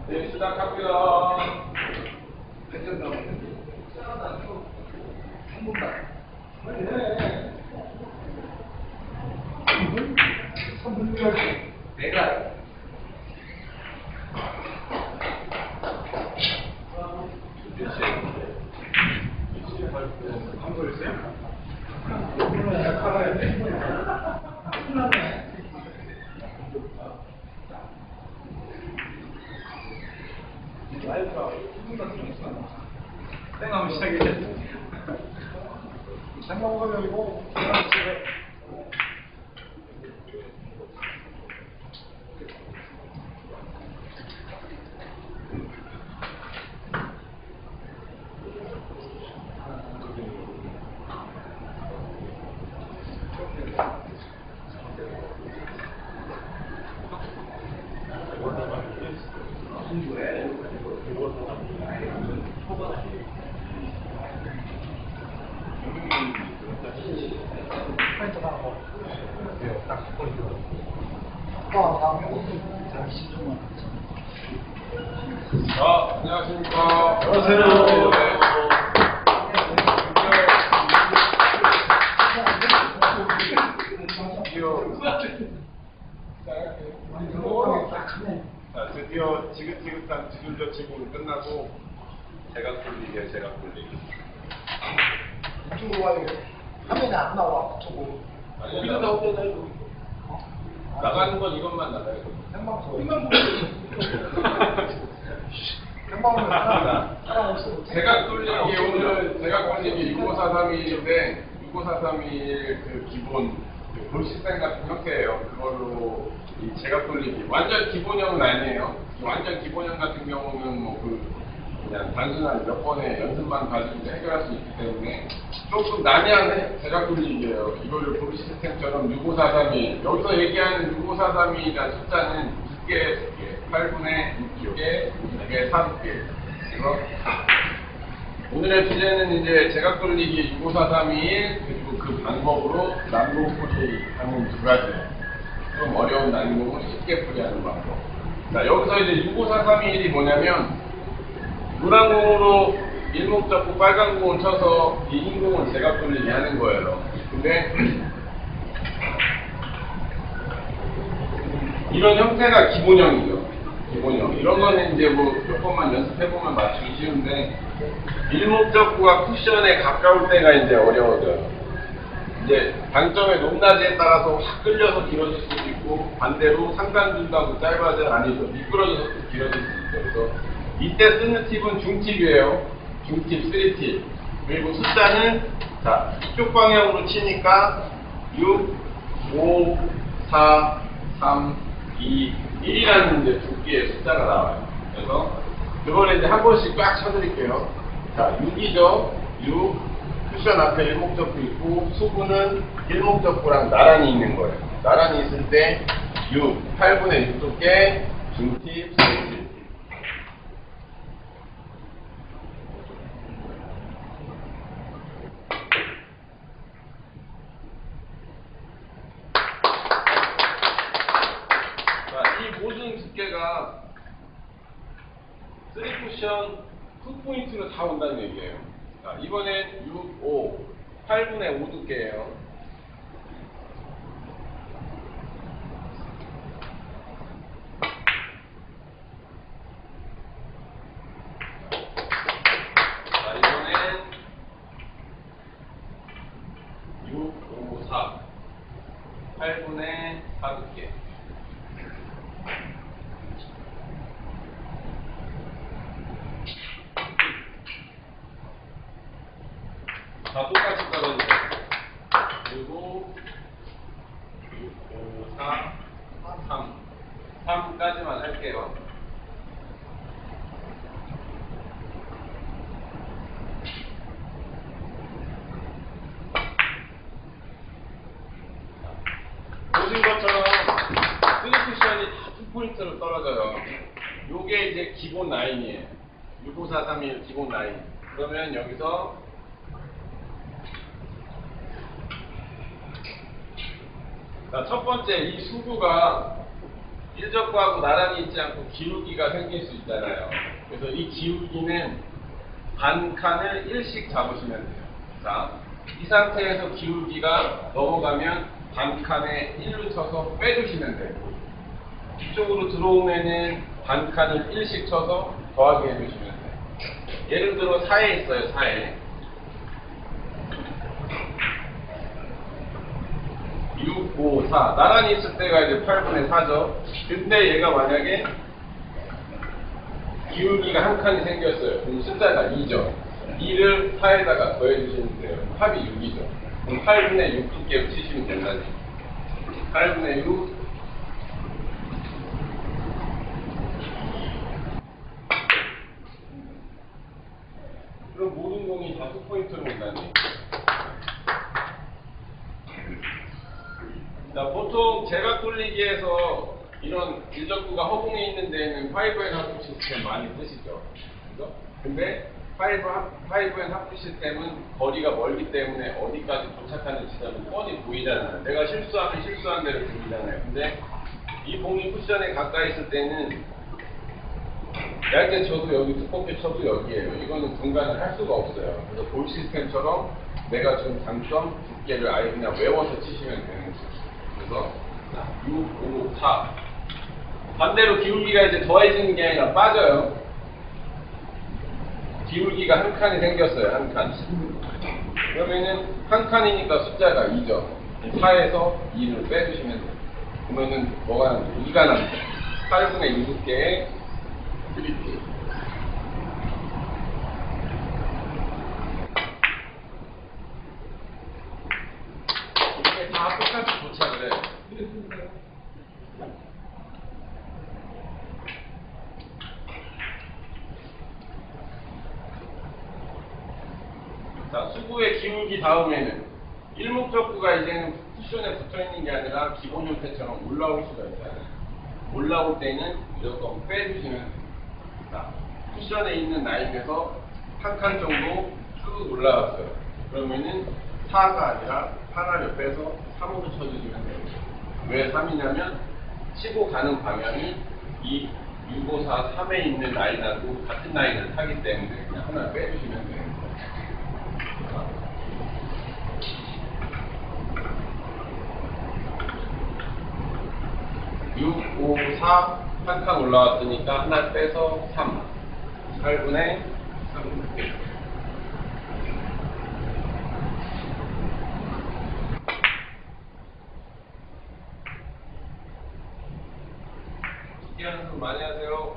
네, 시작합니다. 내가 땡하면 시작이지. 땡 먹으면 이거 파인트 하나 먹어. 딱 버리고. 자, 안녕하십니까. 안녕하세요. 자, 드디어 지긋지긋한 지줄저 치고는 끝나고 제각 돌리기에 제각 돌리기. 이쪽으로 와요. 화면에 안 나와. 저거. 여기도 나오잖아요. 나가는 건 이것만 나가요. 생방송. 생방송 사람 없어. 제각 돌리기 오늘 제각 돌리기 65431인데 65431 그 기본 그 볼시스템 같은 형태예요. 그걸로 이 제각 돌리기 완전 기본형은 아니에요. 완전 기본형 같은 경우는 뭐 그냥 단순한 몇 번의 연습만 가지고 해결할 수 있기 때문에 조금 난해한 제각 돌리기예요. 이거를 볼 시스템처럼 65431 여기서 얘기하는 65431이라는 숫자는 2개, 8분의 6개, 2개, 3개. 그래서 오늘의 주제는 이제 제각 돌리기 65431 그리고 그 방법으로 난공 풀이하는 두 가지. 좀 어려운 난공을 쉽게 풀이하는 방법. 자, 여기서 이제 65431이 뭐냐면 노란 공으로 일목잡고 빨간 공을 쳐서 이 흰 공을 제각 돌리기 하는 거예요. 근데 이런 형태가 기본형이죠. 기본형. 이런 거는 이제 뭐 몇 번만 연습해보면 맞추기 쉬운데 일목적구가 쿠션에 가까울 때가 이제 어려워져요. 이제 방점의 높낮이에 따라서 확 끌려서 길어질 수도 있고 반대로 상단 준다고 짧아져 아니죠. 미끄러져서 또 길어질 수 있어요. 그래서 이때 쓰는 팁은 중팁이에요. 중팁, 3팁. 그리고 숫자는 자 이쪽 방향으로 치니까 6, 5, 4, 3, 2, 1이라는 이제 두 개의 숫자가 나와요. 그래서 그거를 이제 한 번씩 꽉 쳐드릴게요. 자, 6이죠. 6. 쿠션 앞에 일목적구 있고 수구는 일목적구랑 나란히 있는 거예요. 나란히 있을 때 6, 8분의 6 두께, 중팁, 3팁. 이 모든 두께가 3쿠션 2포인트로 다 온다는 얘기예요. 자, 이번엔 6, 5, 8분의 5 두께예요. 자, 이번엔 6, 5, 4, 8분의 4 두께. 다 똑같이 떨어지죠. 그리고 6, 5, 4, 3. 3까지만 할게요. 포인트로 떨어져요. 요게 이제 기본 라인이에요. 65431 기본 라인. 그러면 여기서 자, 첫 번째 이 수구가 일적구하고 나란히 있지 않고 기울기가 생길 수 있잖아요. 그래서 이 기울기는 반 칸을 1씩 잡으시면 돼요. 자, 이 상태에서 기울기가 넘어가면 반 칸에 1로 쳐서 빼주시면 돼요. 이쪽으로 들어오면은 반 칸을 1씩 쳐서 더하기 해주시면 돼요. 예를 들어 4에 있어요, 4에. 6, 5, 4. 나란히 있을 때가 이제 8분의 4죠. 근데 얘가 만약에 기울기가 한 칸이 생겼어요. 그럼 숫자가 2죠. 2를 4에다가 더해주시면 돼요. 합이 6이죠. 그럼 8분의 6 두께로 치시면 된다니. 8분의 6. 그럼 모든 공이 다 수포인트로 온다니. 자, 보통 제각 돌리기에서 이런 일적구가 허공에 있는 데는 5N 하프 시스템 많이 쓰시죠. 그죠? 근데 5N 하프 시스템은 거리가 멀기 때문에 어디까지 도착하는 지점이 뻔히 보이잖아요. 내가 실수하면 실수한 대로 보이잖아요. 근데 이 공이 쿠션에 가까이 있을 때는 얇게 쳐도 여기, 두껍게 쳐도 여기에요. 이거는 분간을 할 수가 없어요. 그래서 볼 시스템처럼 내가 준 장점, 두께를 아예 그냥 외워서 치시면 되는 거죠. 그래서 6, 5, 4. 반대로 기울기가 이제 더해지는 게 아니라 빠져요. 기울기가 한 칸이 생겼어요. 한 칸. 그러면은 한 칸이니까 숫자가 2죠. 4에서 2를 빼주시면 돼요. 그러면은 뭐가 나죠? 2가 나죠. 8분의 6개의 3P. 이게 다 똑같이 도착을 해요. 자, 수구의 기울기 다음에는 일목적구가 이제는 쿠션에 붙어있는 게 아니라 기본 형태처럼 올라올 수가 있잖아요. 올라올 때는 무조건 빼주시면 돼요. 자, 쿠션에 있는 라인에서 한 칸 정도 쭉 올라왔어요. 그러면은 4가 아니라 하나를 빼서 3으로 쳐주시면 돼요. 왜 3이냐면 치고 가는 방향이 이 6, 5, 4, 3에 있는 라인하고 같은 라인을 타기 때문에 그냥 하나 빼주시면 돼요. 6, 5, 4, 한 칸 올라왔으니까 하나 빼서 3. 8분의 3. 특이한 분 많이 하세요.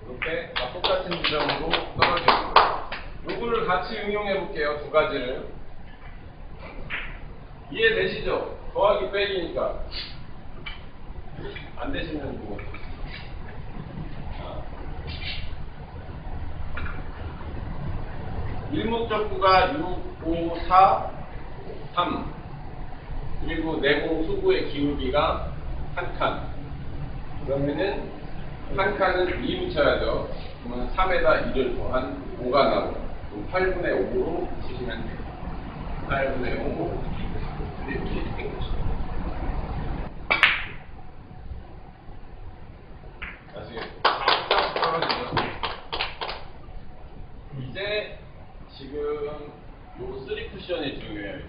이렇게 다 똑같은 지점으로 떨어지고 요거를 같이 응용해 볼게요. 두 가지를 이해되시죠? 더하기 빼기니까 안 되시면 뭐 일목적구가 6, 5, 4, 3 그리고 내공 수구의 기울기가 한 칸. 그러면은 한 칸은 2 붙여야죠. 그러면 3에다 2를 더한 5가 나오고 8분의 5로 치시면 돼요. 8분의 5 이렇게 아시겠죠? 떨어지죠. 이제 지금 요 3 쿠션이 중요해요. 이제.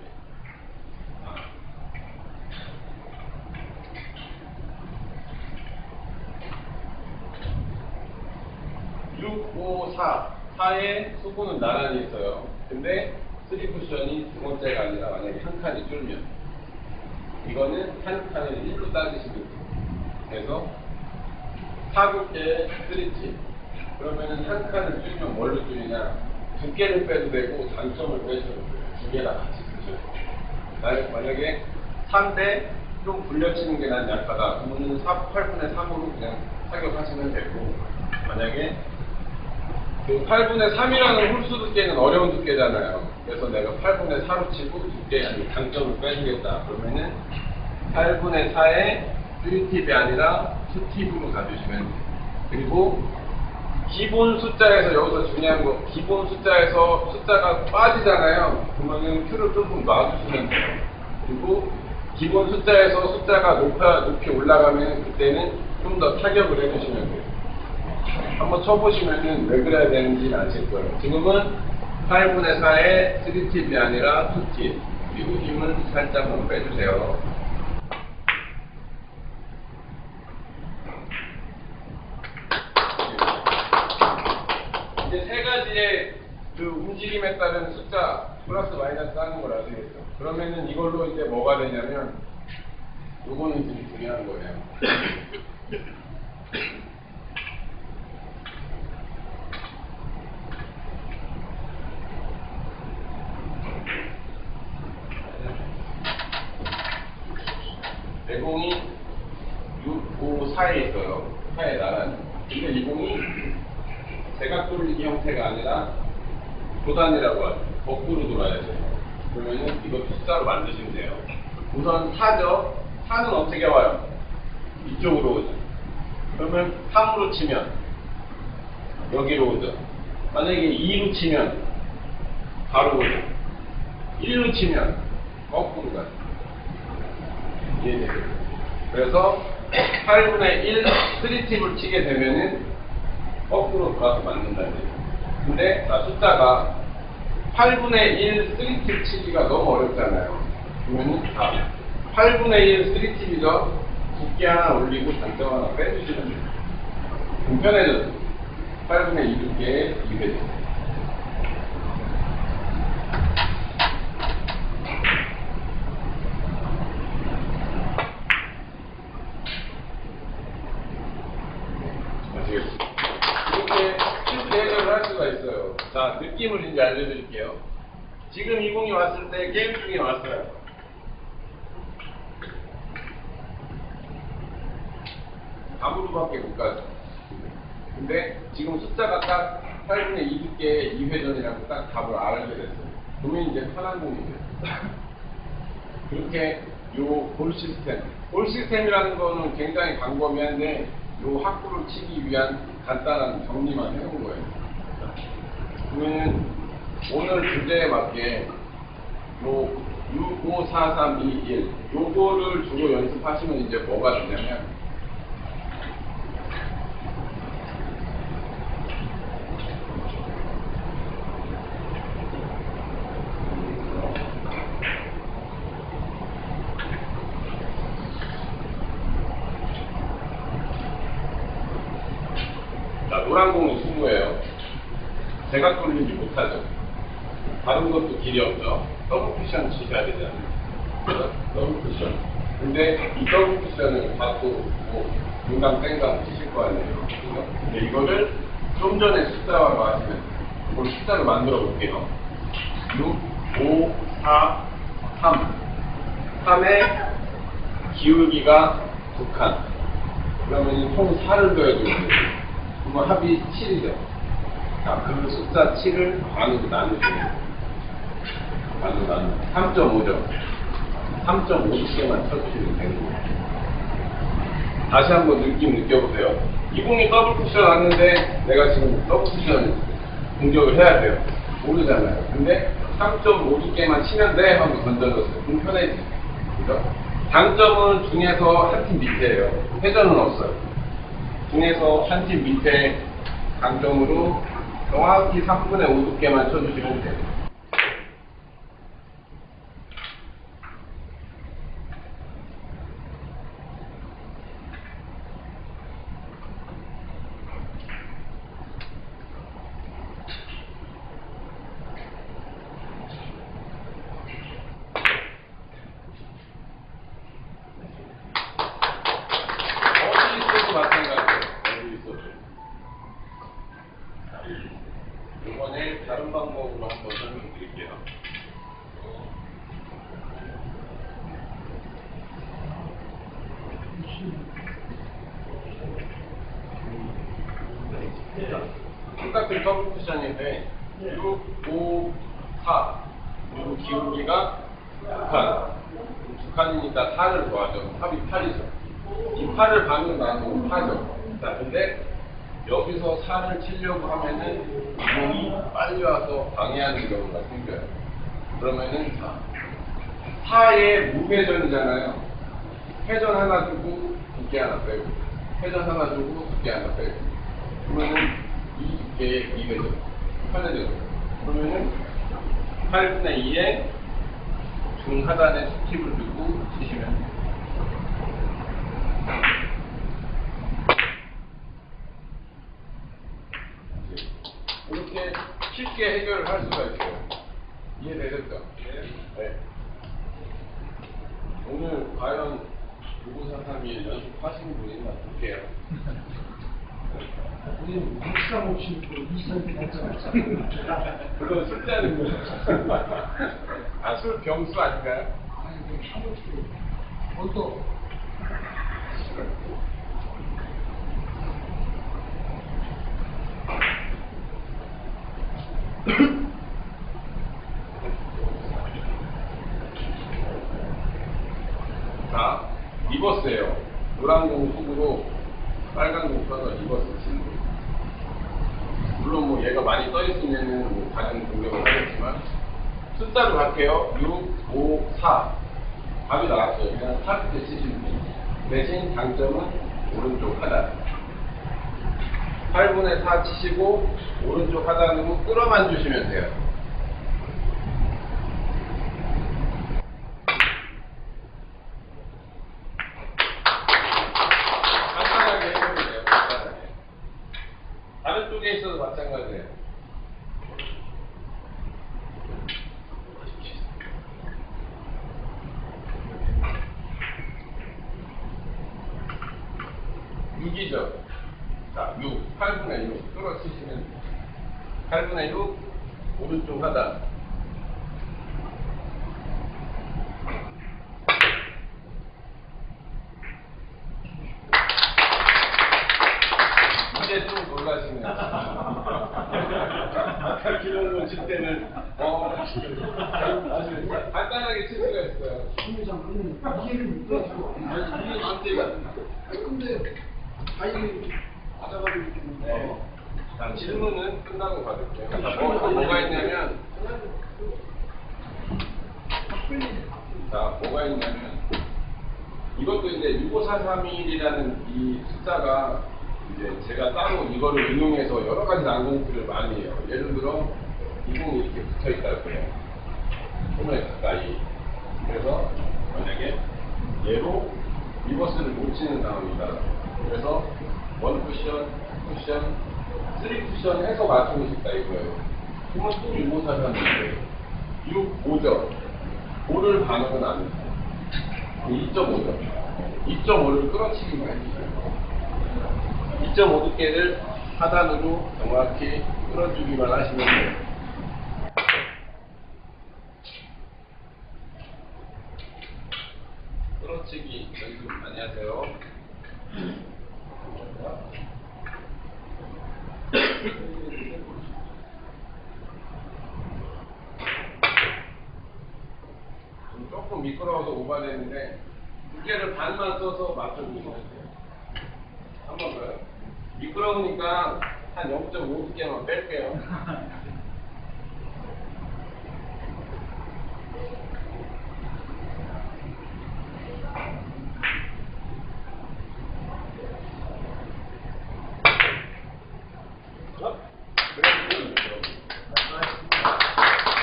6, 5, 4. 4에 수구는 나란히 있어요. 근데 3 쿠션이 두 번째가 아니라 만약에 한 칸이 줄면 이거는 한 칸을 1로 따지시면 돼요. 그래서 4두께의 3치. 그러면은 한 칸을 줄이면 뭘로 줄이냐? 두께를 빼도 되고 장점을 빼셔도 돼요. 두 개 다 같이 쓰셔도 돼요. 만약에 3대 좀 불려치는 게 난 약하다. 그러면 8분의 3으로 그냥 타격하시면 되고 만약에 그 8분의 3이라는 홀수 두께는 어려운 두께잖아요. 그래서 내가 8분의 4로 치고 두께 장점을 빼주겠다. 그러면은 8분의 4에 3팁이 아니라 2팁으로 가주시면 돼요. 그리고 기본 숫자에서 여기서 중요한 거, 기본 숫자에서 숫자가 빠지잖아요. 그러면은 큐를 조금 놔주시면 돼요. 그리고 기본 숫자에서 숫자가 높이 올라가면 그때는 좀 더 타격을 해주시면 돼요. 한번 쳐보시면은 왜 그래야 되는지 아실 거예요. 지금은 8분의 4에 3팁이 아니라 2팁. 그리고 힘을 살짝만 빼주세요. 이제 세 가지의 그 움직임에 따른 숫자 플러스 마이너스 하는 걸 아시겠죠? 그러면은 이걸로 이제 뭐가 되냐면 요거는 좀 중요한 거예요. 내공이 6, 5, 4에 있어요. 4에 나란히. 근데 이 공이 대각 돌리기 형태가 아니라 도단이라고 하죠. 거꾸로 돌아야 돼요. 그러면은 이거 숫자로 만드시면 돼요. 우선 4죠. 4는 어떻게 와요? 이쪽으로 오죠. 그러면 3으로 치면 여기로 오죠. 만약에 2로 치면 바로 오죠. 1로 치면 거꾸로 가요. 이해되죠? 그래서 8분의 1 3팁을 치게 되면은 거꾸로 돌아서 맞는다는 얘기예요. 근데 숫자가 8분의 1 3팁 치기가 너무 어렵잖아요. 그러면은 8분의 1 3팁이죠. 두께 하나 올리고 장점 하나 빼주시면 돼요. 그럼 편해졌죠. 8분의 2 두께의 2회죠. 이렇게 쉽게 해결을 할 수가 있어요. 자, 느낌을 이제 알려드릴게요. 지금 이 공이 왔을 때 게임 중에 왔어요. 감으로밖에 못 가죠. 근데 지금 숫자가 딱 8분의 2 두께의 2회전이라고 딱 답을 알게 됐어요. 그러면 이제 편한 공이 돼요. 그렇게 볼 시스템이라는 거는 굉장히 광범위한데 요 학구를 치기 위한 간단한 정리만 해놓은 거예요. 그러면 오늘 주제에 맞게 요 6, 5, 4, 3, 2, 1 요거를 주로 연습하시면 이제 뭐가 되냐면 노란 공은 승부예요. 대각 돌리지 못하죠. 다른 것도 길이 없죠. 더블 쿠션 치셔야 되잖아요. 더블 쿠션. 근데 이 더블 쿠션을 받고 뭐 중강 땡강 치실 거 아니에요. 그죠? 근데 이거를 좀 전에 숫자로 하시면 이걸 숫자로 만들어 볼게요. 6, 5, 4, 3. 3의 기울기가 2칸. 그러면 총 4를 더해주면 돼요. 그러면 합이 7이죠. 자, 그 숫자 7을 반으로 나누시면 돼요. 반으로 나누면 3.5죠. 3.5개만 쳐주시면 되는 거예요. 다시 한번 느낌 느껴보세요. 이 공이 더블 쿠션 왔는데 내가 지금 더블 쿠션 공격을 해야 돼요. 모르잖아요. 근데 3.5개만 치면 돼 하고 던져줬어요. 그럼 편해지. 그죠? 장점은 중에서 한 팀 밑에예요. 회전은 없어요. 중에서 한 팀 밑에 강점으로 정확히 3분의 5 두께만 쳐주시면 돼요. 어디 있어도 마찬가지예요. 어디 있어도. 이번에 다른 방법으로 한번 설명드릴게요. 똑같은 커브 쿠션인데 6, 5, 4 그리고 기울기가 2칸. 2칸이니까 4를 더하죠. 합이 8이죠. 이 8을 반으로 나누면 4죠. 자, 근데 여기서 4를 치려고 하면은 이공이 빨리 와서 방해하는 경우가 생겨요. 그러면은 4의 무회전이잖아요. 회전 하나 주고 두께 하나 빼고, 회전 하나 주고 두께 하나 빼고. 그러면은 이 두께의 2회전, 8회전. 그러면은 8분의 2에 중하단에 스킵을 두고 치시면 돼요. 이렇게 쉽게 해결을 할 수가 있어요. 이해되셨죠? 네. 오늘 과연 6543일 연습하시는 분이 있나 볼게요. 우리는 박수랑 없이 이선이 했잖아요. 물론 술자는 거죠. 아, 술 병수 아닌가요? 아니, 그 사무실 어떤 자, 리버스예요. 노란 공 속으로 빨간 공 써서 리버스 치는 거예요. 물론 뭐 얘가 많이 떠 있으면은 뭐 다른 공격을 하겠지만 숫자로 갈게요. 6, 5, 4 답이 나왔어요. 그냥 4때 치시면 돼요. 대신 장점은 오른쪽 하단 8분의 4 치시고 오른쪽 하단으로 끌어만 주시면 돼요. 간단하게 해보면 돼요. 간단하게. 다른 쪽에 있어도 마찬가지예요. 이죠 자, 6, 8분의 6 끌어치시면 8분의 6 오른쪽 하단 이제 좀 놀라시네요. 아까 기록을 칠 때는 아주 간단하게 칠 수가 있어요. 주무장 그러면 이해를 못해가지고 아니, 이게 안돼가 근데 아이 받아가지고 네. 자, 질문은 끝나고 받을게요. 자, 뭐가 있냐면, 자, 뭐가 있냐면, 이것도 이제 65431이라는 이 숫자가 이제 제가 따로 이거를 응용해서 여러 가지 난공들을 많이 해요. 예를 들어, 이공이 이렇게 붙어 있다고 해요. 손에 가까이. 그래서 만약에 얘로 리버스를 못 치는 상황이다. 그래서 1쿠션, 쿠션, 3쿠션 해서 맞추고 싶다 이거예요. 그러면 또 65431인데 6, 5점. 5를 반응은 안 해요. 2.5점. 2.5를 끌어치기만 해주세요. 2.5두께를 하단으로 정확히 끌어주기만 하시면 돼요. 끌어치기 연습 많이 하세요. 조금 미끄러워서 오버됐는데 두께를 반만 써서 맞춰주시면 돼요. 한 번 더요. 미끄러우니까 한 0.5 두께만 뺄게요.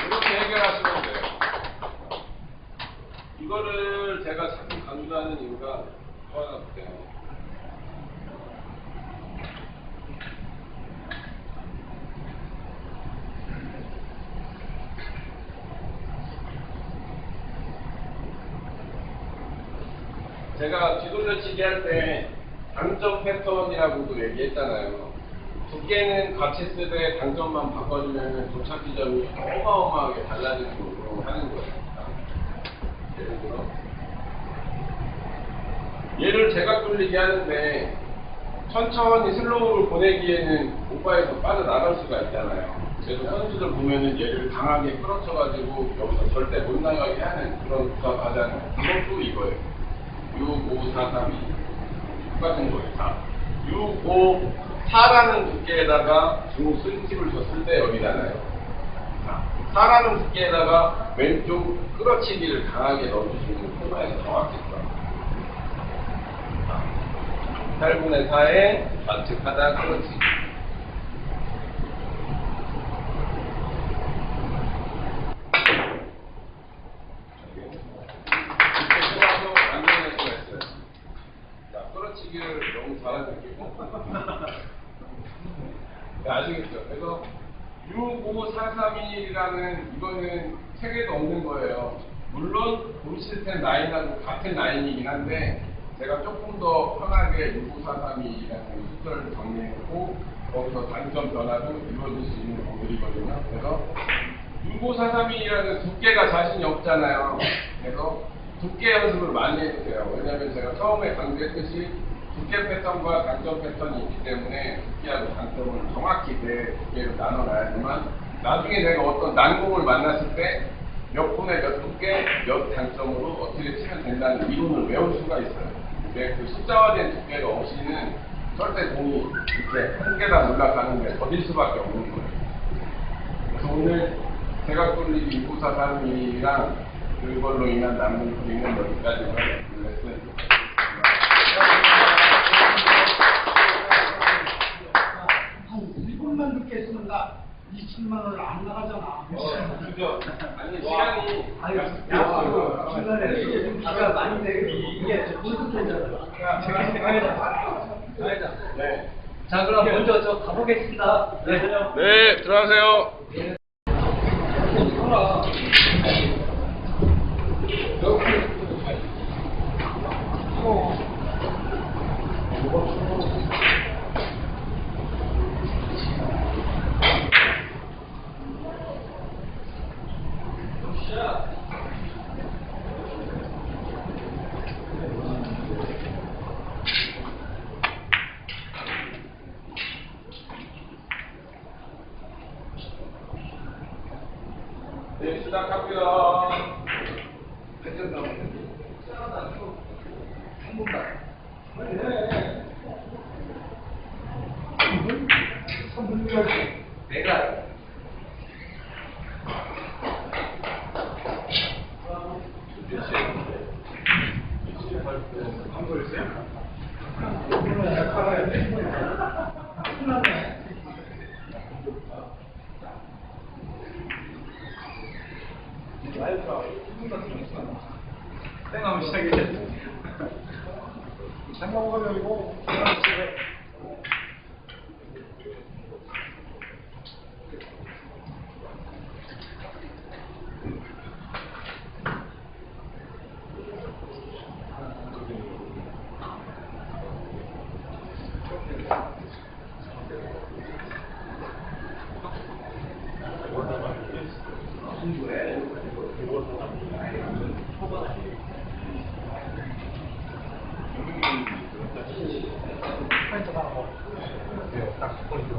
이렇게 해결하시면 돼요. 이거를 제가 자꾸 강조하는 이유가 또 하나 볼게요. 제가 뒤돌려치기 할 때 당점 패턴이라고도 얘기했잖아요. 두께는 같이 쓰되 당점만 바꿔주면 도착 지점이 어마어마하게 달라지는 식으로 하는 거예요. 예를 들어 얘를 제각 돌리기 하는데 천천히 슬로우를 보내기에는 오바에서 빠져나갈 수가 있잖아요. 그래서 선수들 보면은 얘를 강하게 끌어쳐가지고 여기서 절대 못 나가게 하는 그런 구사 하잖아요. 그것도 이거예요. 6, 5, 4, 3, 2 똑같은 거예요. 4. 6, 5, 4라는 두께에다가 중 스윙팁을 줬을 때 여기잖아요. 4라는 두께에다가 왼쪽 끌어치기를 강하게 넣어주시면 코너에서 정확히 들어갑니다. 8분의 4에 좌측하다 끌어치기. 끌어치기를 너무 잘하는 느낌이고 아시겠죠? 그래서 6, 5, 4, 3, 2라는 이거는 책에도 없는 거예요. 물론 볼시스템 라인하고 같은 라인이긴 한데 제가 조금 더 편하게 6, 5, 4, 3, 2라는 숫자를 정리했고 거기서 단점 변화도 이루어질 수 있는 공들이거든요. 그래서 6, 5, 4, 3, 2라는 두께가 자신이 없잖아요. 그래서 두께 연습을 많이 해주세요. 왜냐하면 제가 처음에 강조했듯이 두께 패턴과 단점 패턴이 있기 때문에 두께하고 단점을 정확히 내 두께로 나눠놔야지만 나중에 내가 어떤 난공을 만났을 때 몇 분의 몇 두께, 몇 단점으로 어떻게 치면 된다는 이론을 외울 수가 있어요. 근데 그 숫자화된 두께가 없이는 절대 공이 이렇게 한 계단 올라가는데 더딜 수밖에 없는 거예요. 그래서 오늘 제가 뚫리기 6, 5, 4, 3, 2랑 그걸로 인한 남는 소리는 여기까지만 레슨. 한 1분만 늦게 했으면 나 20만 원을 안 나가잖아. 그죠? 아니, 시간이. 아니, 중간에 이게 좀 기가 많이 되게 이게 분석되잖아요. 네. 자, 그럼 먼저 저 가보겠습니다. 네. 네, 들어가세요. 네, 시작합니다. 내가 생하면 시작이겠지. 생각하면 이거 포인트가 뭐 딱 포인트.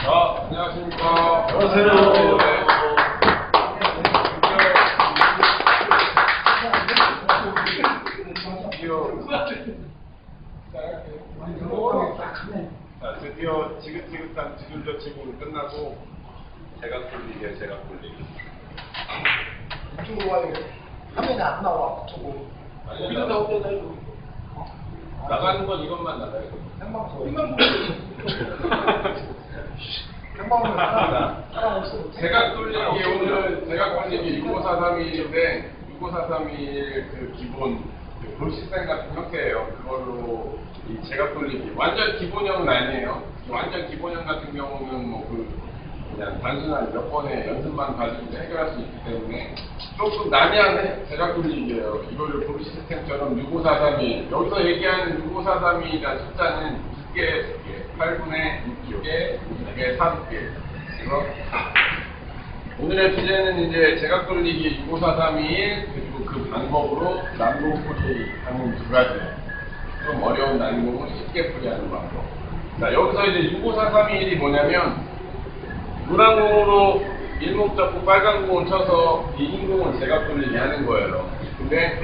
자, 안녕하십니까. 안녕하세요. 자, 드디어 지긋지긋한 뒤돌려 치고는 끝나고 제각 돌리기에 제각 돌리기. 이쪽으로 와요. 화면에 안 나와. 저거. 아니, 나가는 건 이것만 나가요. 생방송. 생방송 살아있어. 제각 돌리기 오늘 제각 돌리기 65431인데 65431 그 기본 그 볼시스템 같은 형태예요. 그걸로 이 제각 돌리기 완전 기본형은 아니에요. 완전 기본형 같은 경우는 뭐 그냥 단순한 몇 번의 연습만 가지고 해결할 수 있기 때문에 조금 난해한 제각 돌리기예요. 이걸 볼시스템처럼 65431 여기서 얘기하는 65431이라는 숫자는 두께 8분의 6개, 2개, 4개. 그래서 오늘의 주제는 이제 제각 돌리기 65431 그리고 그 방법으로 난공 풀이 하는 두 가지. 좀 어려운 난공을 쉽게 풀이하는 방법. 자, 여기서 이제 65431이 뭐냐면, 노란 공으로 일목적고 빨간 공을 쳐서 이 흰 공을 제각 돌리게 하는 거예요. 근데,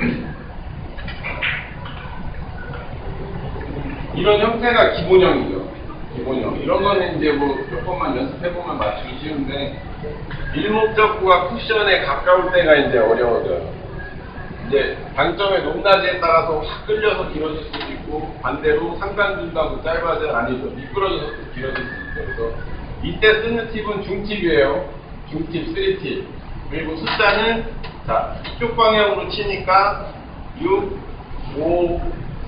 이런 형태가 기본형이죠. 기본형. 이런 거는 이제 뭐 몇 번만 연습해보면 맞추기 쉬운데, 일목적구가 쿠션에 가까울 때가 이제 어려워져요. 이제 방점의 높낮이에 따라서 확 끌려서 길어질 수도 있고, 반대로 상단 준다고 짧아져 아니죠. 미끄러져서 길어질 수 있죠. 그래서 이때 쓰는 팁은 중팁이에요. 중팁, 3팁. 그리고 숫자는 자, 이쪽 방향으로 치니까 6, 5,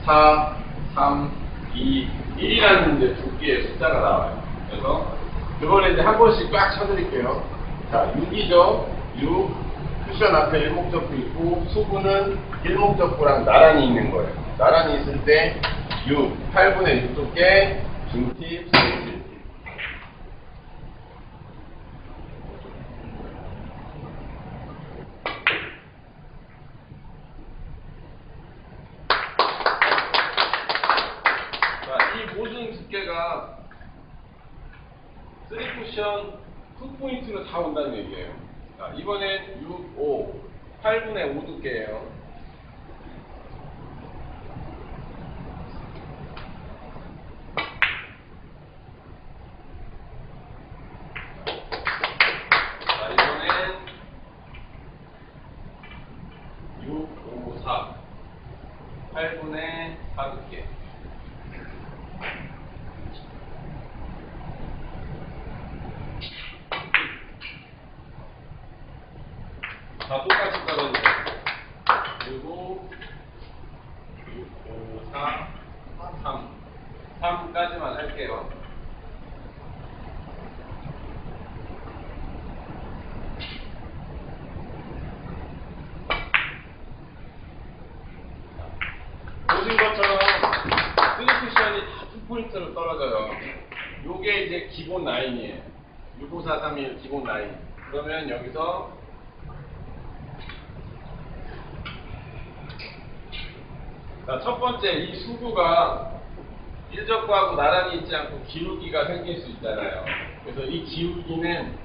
4, 3, 2, 1이라는 이제 두 개의 숫자가 나와요. 그래서 그걸 이제 한 번씩 꽉 쳐드릴게요. 자, 6이죠. 6. 쿠션 앞에 일목적구 있고, 수구는 일목적구랑 나란히 있는 거예요. 나란히 있을 때 6, 8분의 6 두께, 중팁, 3팁. 모든 두께가 3쿠션 2포인트로 다 온다는 얘기예요. 자, 이번엔 6, 5, 8분의 5 두께예요. 자, 이번엔 6, 5, 4, 8분의 4 두께. 다 똑같이 떨어지죠. 그리고 6, 5, 4, 3. 3까지만 할게요. 보신 것처럼 3쿠션이 다 2포인트로 떨어져요. 요게 이제 기본 라인이에요. 65431 기본 라인. 그러면 여기서 자, 첫 번째, 이 수구가 일적구하고 나란히 있지 않고 기울기가 생길 수 있잖아요. 그래서 이 기울기는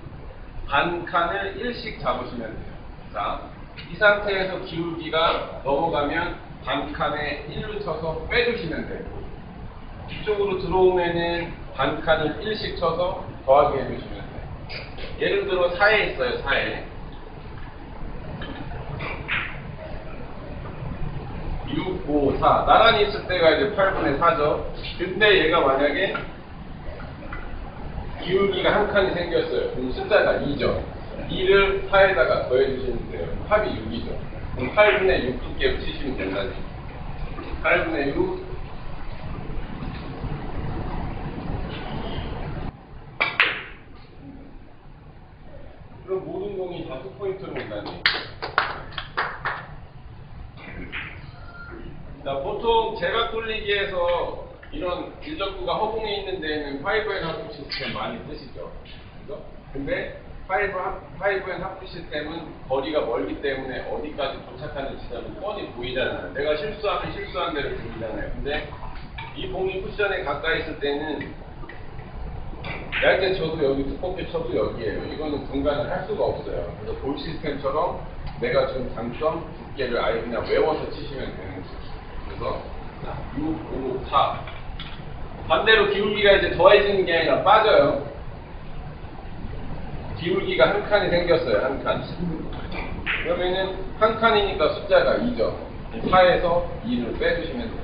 반 칸을 1씩 잡으시면 돼요. 자, 이 상태에서 기울기가 넘어가면 반 칸에 1로 쳐서 빼주시면 돼요. 이쪽으로 들어오면은 반 칸을 1씩 쳐서 더하기 해주시면 돼요. 예를 들어 4에 있어요, 4에. 6, 5, 4. 나란히 있을 때가 이제 8분의 4죠. 근데 얘가 만약에 기울기가 한 칸이 생겼어요. 그럼 숫자가 2죠. 2를 4에다가 더해주시면 돼요. 합이 6이죠. 그럼 8분의 6 두께로 치시면 된다는 얘기죠. 8분의 6. 그럼 모든 공이 다 2포인트로 온다는 얘기죠. 자, 보통 제각 돌리기에서 이런 일적구가 허공에 있는 데는 5N 하프 시스템 많이 쓰시죠. 그죠? 근데 5N 하프 시스템은 거리가 멀기 때문에 어디까지 도착하는 지점이 뻔히 보이잖아요. 내가 실수하면 실수한 대로 보이잖아요. 근데 이 공이 쿠션에 가까이 있을 때는 얇게 쳐도 여기, 두껍게 쳐도 여기에요. 이거는 분간을 할 수가 없어요. 그래서 볼 시스템처럼 내가 준 장점, 두께를 아예 그냥 외워서 치시면 되는 거죠. 그래서 6, 5, 4. 반대로 기울기가 이제 더해지는 게 아니라 빠져요. 기울기가 한 칸이 생겼어요. 한 칸. 그러면은 한 칸이니까 숫자가 2죠. 4에서 2를 빼주시면 돼요.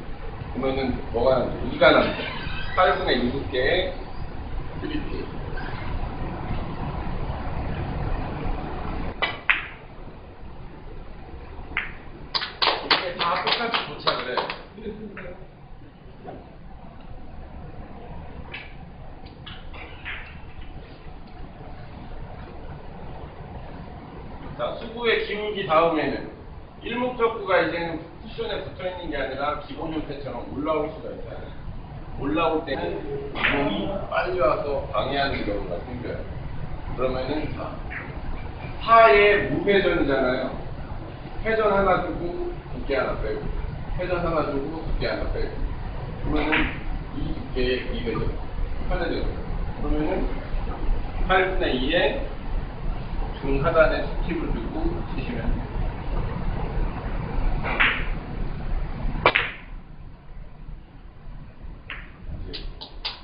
그러면은 뭐가 남죠? 2가 남죠. 8분의 6개의 3P. 이게 다 똑같이 도착을 해요. 자, 수구의 기울기 다음에는 일목적구가 이제는 쿠션에 붙어 있는 게 아니라 기본 형태처럼 올라올 수가 있잖아요. 올라올 때는 공이 빨리 와서 방해하는 경우가 생겨요. 그러면은 4의 무회전이잖아요. 회전 하나 주고 두께 하나 빼고, 회전 하나 주고 두께 하나 빼고. 그러면은 이 두께에 2회전 편해져요. 그러면은 8분의 2에 중하단에 스팁을 주고 치시면 돼요.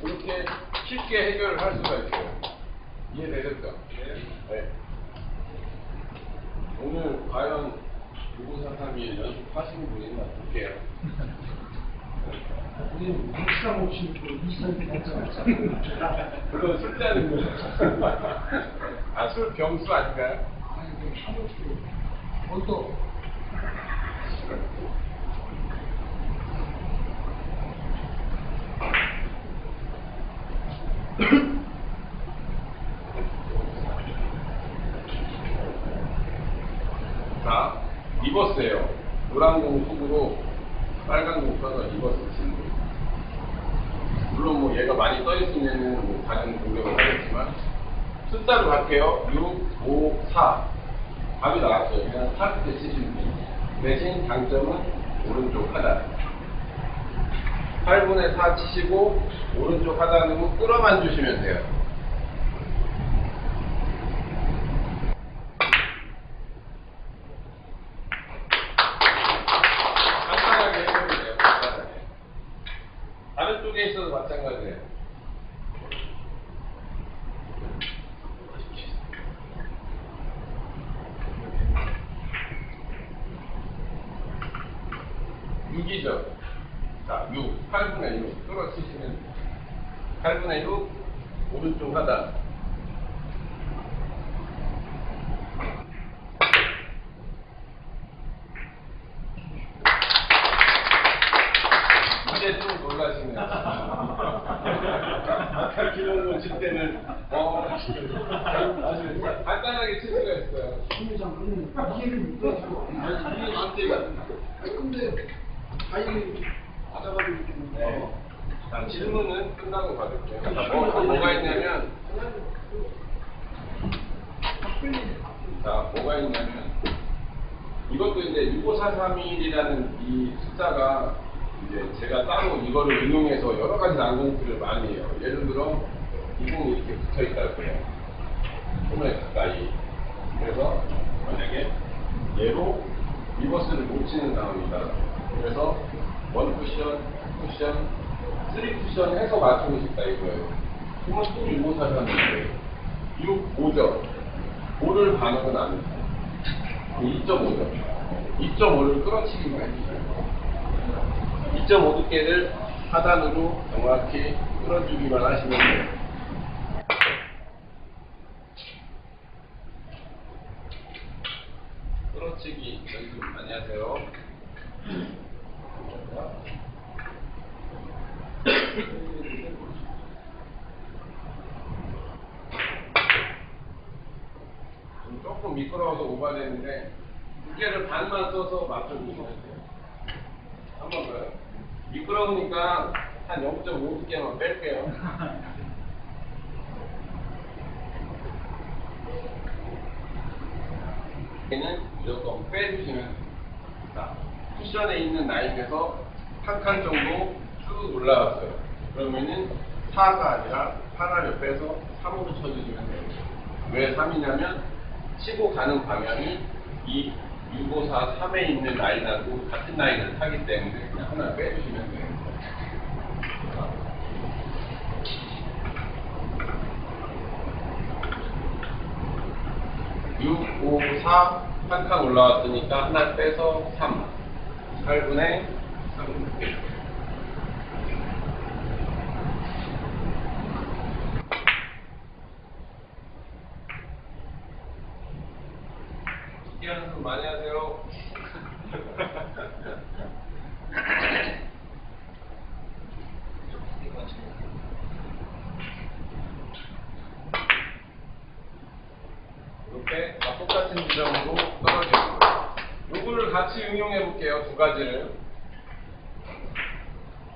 이렇게 쉽게 해결을 할 수가 있어요. 이해되셨죠? 네. 오늘 과연 6543일 연습하시는 분 있나 볼게요. 우리는 박상 없이 이선이 했잖아. 그건 술자는 거예요. 아, 술 병수 아닌가요? 아니, 사무실 언더. 자, 리버스예요. 노란 공 속으로 빨간 공 써서 리버스 치는 거예요. 물론 뭐 얘가 많이 떠 있으면은 뭐 다른 공격을 하겠지만 숫자로 갈게요. 6, 5, 4. 답이 나왔어요. 그냥 4때 치시면 돼요. 대신 장점은 오른쪽 하단. 8분의 4 치시고 오른쪽 하단으로 끌어만 주시면 돼요. 간단하게 해보세요. 간단하게. 다른 쪽에 있어도 마찬가지예요. 육이죠 자, 6, 8분의 6 끌어치시면 8분의 6 오른쪽 하단. 이제 좀 놀라시네요. 아까 기본으로 칠 때는 아주 간단하게 칠 수가 있어요. 회장 그러면 이해를 못하고. 아니, 이게 안 돼요. 근데 자기는 받아가지고 있는데. 네. 자, 질문은 끝나고 받을게요. 뭐가 있냐면, 자, 뭐가 있냐면, 이것도 이제 65431이라는 이 숫자가 이제 제가 따로 이거를 응용해서 여러 가지 난공들을 많이 해요. 예를 들어, 이 공이 이렇게 붙어 있다고 해요. 손에 가까이. 그래서 만약에 얘로 리버스를 못 치는 상황이다. 그래서 1쿠션, 2쿠션, 3쿠션 해서 맞추고 싶다 이거예요. 그러면 또 6543인데 6, 5점. 5를 반응은 안 해요. 2.5점. 2.5를 끌어치기만 해주세요. 2.5 두께를 하단으로 정확히 끌어주기만 하시면 돼요. 끌어치기 연습 많이 하세요. 좀 조금 미끄러워서 오버됐는데 두께를 반만 써서 맞춰주시면 돼요. 한 번 더요. 미끄러우니까 한 0.5 두께만 뺄게요. 얘는 무조건 빼주시면 돼요. 자, 쿠션에 있는 라인에서 한 칸 정도 쭉 올라왔어요. 그러면은 4가 아니라 하나를 빼서 3으로 쳐주시면 돼요. 왜 3이냐면 치고 가는 방향이 이 654, 3에 있는 라인하고 같은 라인을 타기 때문에 그냥 하나 빼주시면 돼요. 6, 5, 4, 한 칸 올라왔으니까 하나 빼서 3. 8분의 3. 특히 연습 많이 하세요. 이렇게 똑같은 지점으로 떨어지는 거예요. 요거를 같이 응용해 볼게요. 두 가지를.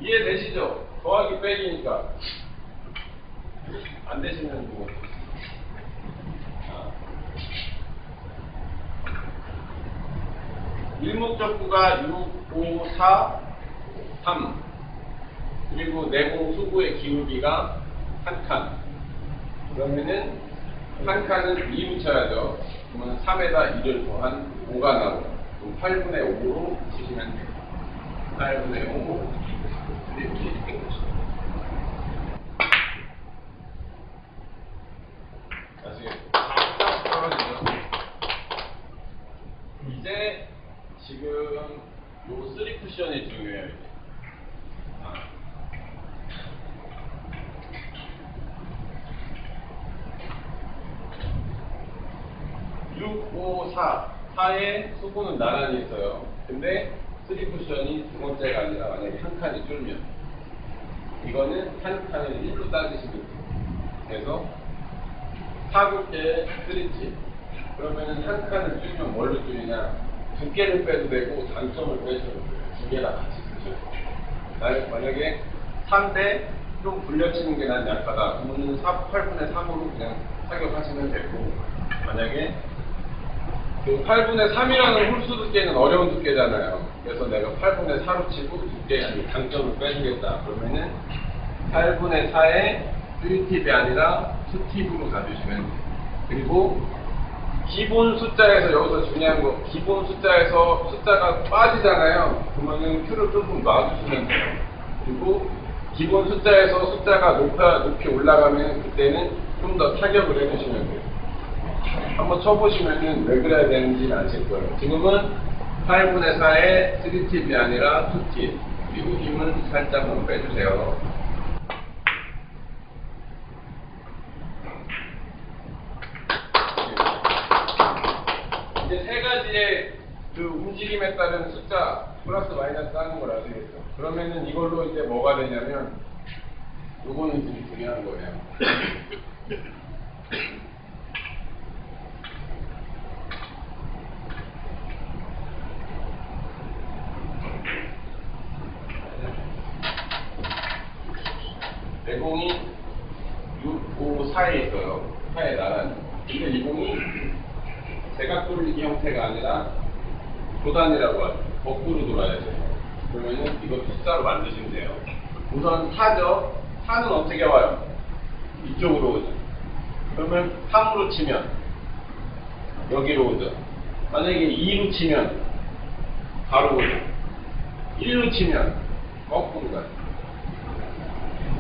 이해되시죠? 더하기 빼기니까. 안 되시면 뭐. 일목적구가 6, 5, 4, 3. 그리고 내공 수구의 기울기가 한 칸. 그러면은 한 칸은 2로 쳐야죠. 그러면 3에다 2를 더한 5가 나오고 8분의 5로 치시면 돼요. 8분의 5 이렇게 된 것이죠. 아시겠죠? 떨어지죠. 이제 지금 요 3 쿠션이 중요해요. 이제. 6, 5, 4. 4의 수구는 나란히 있어요. 근데 3 쿠션이 두 번째가 아니라 만약에 한 칸이 줄면 이거는 한 칸을 1로 따지시면 돼요. 그래서 4국계의 3치. 그러면은 한 칸을 줄이면 뭘로 줄이냐? 두께를 빼도 되고 단점을 빼셔도 돼요. 두 개나 같이 쓰셔도 돼요. 만약에 3대 좀 불려치는 게 난 약하다. 그러면 8분의 3으로 그냥 타격하시면 되고, 만약에 그 8분의 3이라는 홀수 두께는 어려운 두께잖아요. 그래서 내가 8분의 4로 치고 두께 장점을 빼주겠다. 그러면은 8분의 4에 3팁이 아니라 2팁으로 가주시면 돼요. 그리고 기본 숫자에서 여기서 중요한 거, 기본 숫자에서 숫자가 빠지잖아요. 그러면은 큐를 조금 놔주시면 돼요. 그리고 기본 숫자에서 숫자가 높이 올라가면 그때는 좀 더 타격을 해주시면 돼요. 한번 쳐보시면은 왜 그래야 되는지 아실 거예요. 지금은 8분의 4에 3팁이 아니라 2팁. 그리고 힘은 살짝만 빼주세요. 이제 세 가지의 그 움직임에 따른 숫자 플러스 마이너스 하는 걸 아시겠죠? 그러면은 이걸로 이제 뭐가 되냐면 요거는 되게 중요한 거예요. 내공이 6, 5, 4에 있어요. 4에 나란히. 근데 이 공이 대각 돌리기 형태가 아니라 도단이라고 하죠. 거꾸로 돌아야 돼요. 그러면은 이것도 숫자로 만드시면 돼요. 우선 4죠. 4는 어떻게 와요? 이쪽으로 오죠. 그러면 3으로 치면 여기로 오죠. 만약에 2로 치면 바로 오죠. 1로 치면 거꾸로 가요.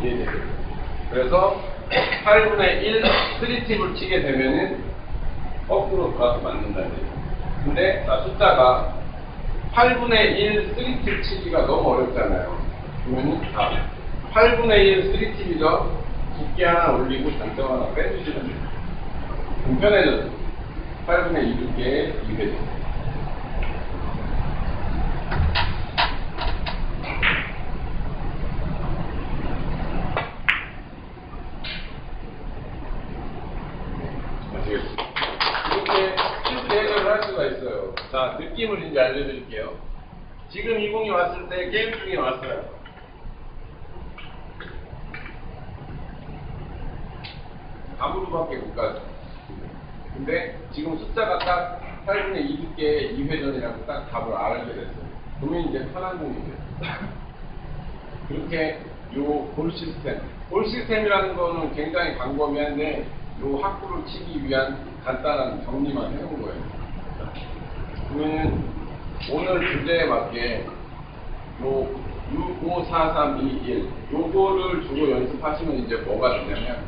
이해되죠? 그래서 8분의 1 3팁을 치게 되면은 거꾸로 가서 맞는다는 얘기예요. 근데 숫자가 8분의 1 3팁 치기가 너무 어렵잖아요. 그러면은 8분의 1 3팁이죠. 두께 하나 올리고 장점 하나 빼주시면 돼요. 좀 편해졌죠. 8분의 2 두께의 2회죠. 이렇게 쉽게 해결을 할 수가 있어요. 자, 느낌을 이제 알려드릴게요. 지금 이 공이 왔을 때 게임 중에 왔어요. 아무로밖에 못 가죠. 근데 지금 숫자가 딱 8분의 2 두께의 2회전이라고 딱 답을 알게 됐어요. 그러면 이제 편한 공이 돼요. 그렇게 요 볼 시스템이라는 거는 굉장히 광범위한데 요 학구를 치기 위한 간단한 정리만 해놓은 거예요. 그러면 오늘 주제에 맞게 요 6, 5, 4, 3, 2, 1 요거를 주로 연습하시면 이제 뭐가 되냐면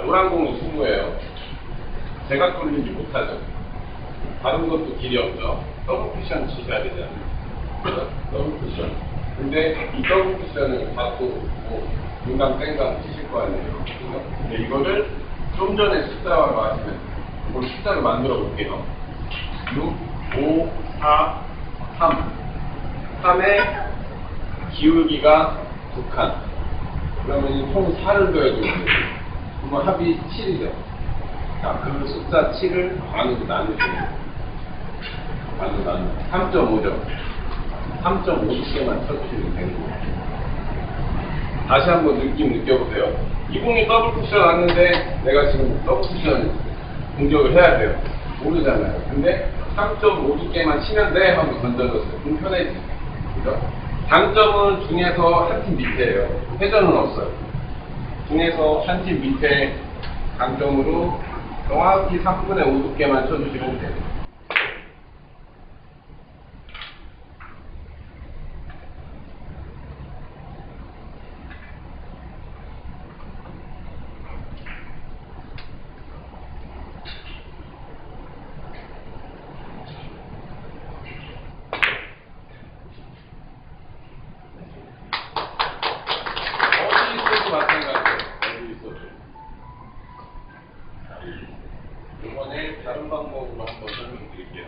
노란 공은 수구예요. 대각 돌리지 못하죠. 다른 것도 길이 없죠. 더블 쿠션 치셔야 되잖아요. 더블 쿠션. 근데 이 더블 쿠션을 받고 뭐 중간 땡강 치실 거 아니에요. 근데 이거를 좀 전에 숫자로 하시면 이걸 숫자로 만들어 볼게요. 6, 5, 4, 3. 3의 기울기가 2칸. 그러면 총 4를 더해주면 돼요. 그러면 합이 7이죠. 자, 그 숫자 7을 반으로 나누시면 반으로 나누면 3.5죠. 3.5개만 쳐주시면 되는 거예요. 다시 한번 느낌 느껴보세요. 이 공이 더블 쿠션 왔는데 내가 지금 더블 쿠션 공격을 해야 돼요. 모르잖아요. 근데 3.5개만 치면 돼 하고 던져줬어요. 그럼 편해지. 그죠? 장점은 중에서 한 팀 밑에예요. 회전은 없어요. 중에서 한 팀 밑에 강점으로 정확히 3분의 5두께만 쳐주시면 돼요. 어디 있어도 마찬가지예요. 어디 있어도. 이번에 다른 방법으로 한번 설명드릴게요.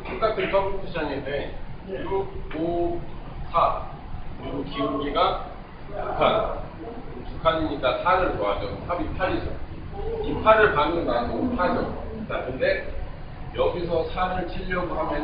똑같은 더블 쿠션인데 6, 5, 4 그리고 기울기가 2칸 2칸이니까 4를 더하죠. 합이 8이죠. 이 8을 반으로 나누면 4죠. 자, 근데 여기서 4를 치려고 하면